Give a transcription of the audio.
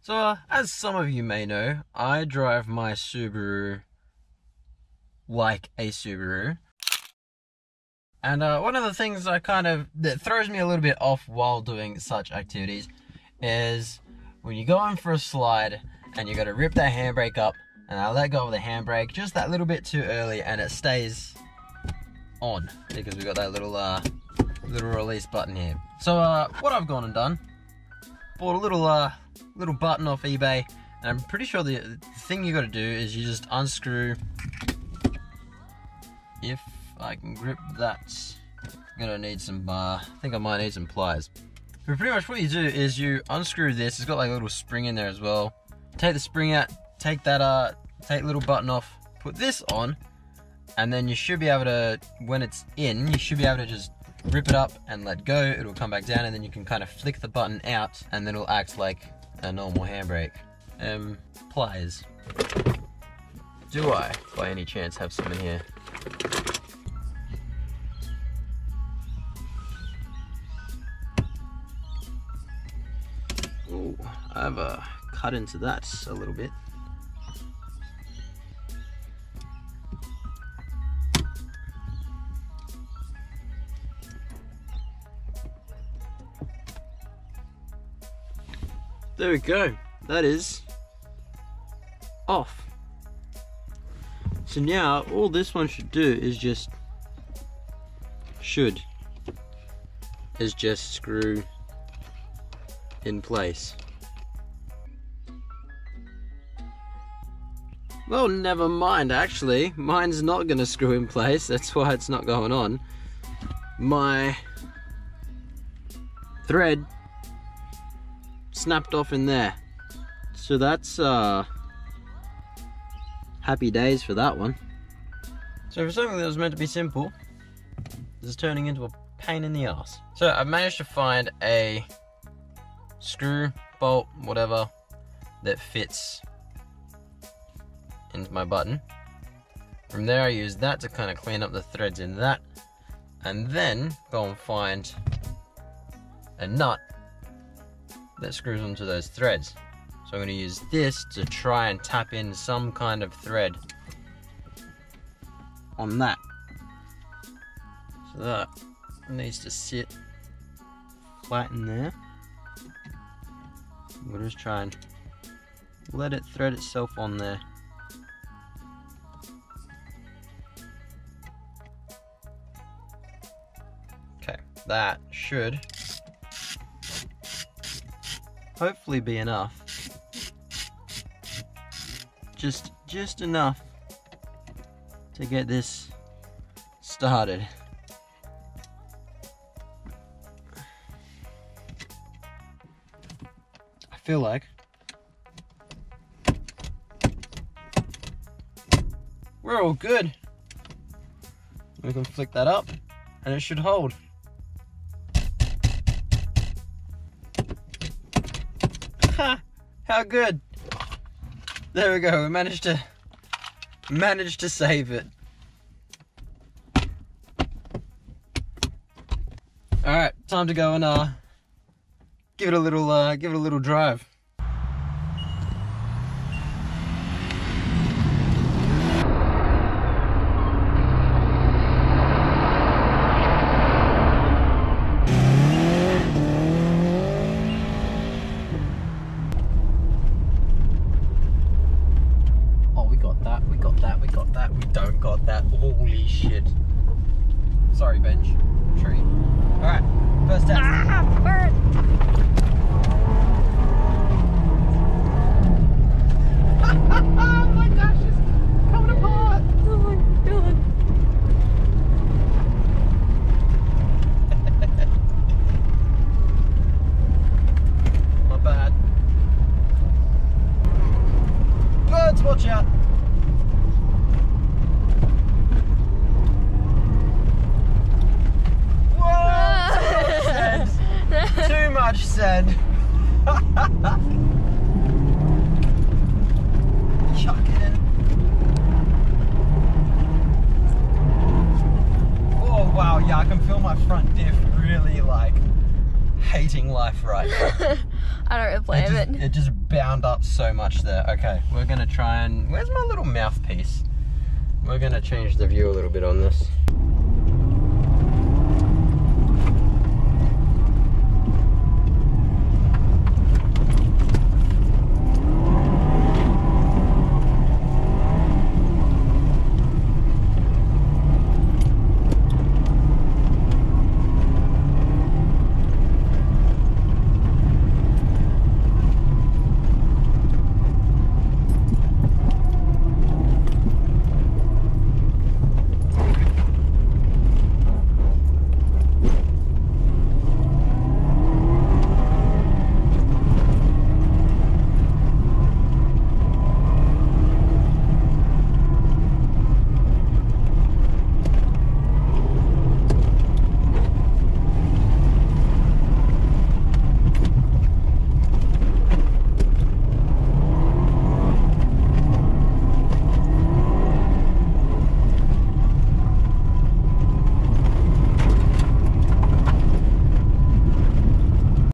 So, as some of you may know, I drive my Subaru like a Subaru. And one of the things that throws me a little bit off while doing such activities is when you go in for a slide and you got to rip that handbrake up, and I let go of the handbrake just that little bit too early and it stays on because we got that little release button here. So what I've gone and done, bought a little button off eBay, and I'm pretty sure the thing you got to do is you just unscrew. If I can grip that, I'm gonna need some I think I might need some pliers. But pretty much what you do is you unscrew this. It's got like a little spring in there as well. Take the spring out, take that take the little button off, put this on, and then you should be able to, when it's in, you should be able to just rip it up and let go. It'll come back down, and then you can kind of flick the button out, and then it'll act like a normal handbrake. Pliers. Do I, by any chance, have some in here? Ooh, I've cut into that a little bit. There we go, that is off. So now all this one should do is just screw in place. Well, never mind, actually mine's not gonna screw in place. That's why it's not going on. My thread snapped off in there, so that's happy days for that one. So for something that was meant to be simple, this is turning into a pain in the ass. So I've managed to find a screw, bolt, whatever, that fits into my button. From there I use that to kind of clean up the threads in that, and then go and find a nut that screws onto those threads. So I'm going to use this to try and tap in some kind of thread on that. So that needs to sit flat in there. We'll just try and let it thread itself on there. Okay, that should hopefully be enough. Just enough to get this started. I feel like we're all good. We can flick that up and it should hold. Ha! How good! There we go, we managed to save it. Alright, time to go and give it a little drive. We don't got that. Holy shit. Sorry, bench. Tree. Alright, first test. Oh my gosh, it's coming apart. Oh my god. Not bad. Birds, watch out. Too much sand. bound up so much there. Okay, we're gonna try and, where's my little mouthpiece? We're gonna change the view a little bit on this.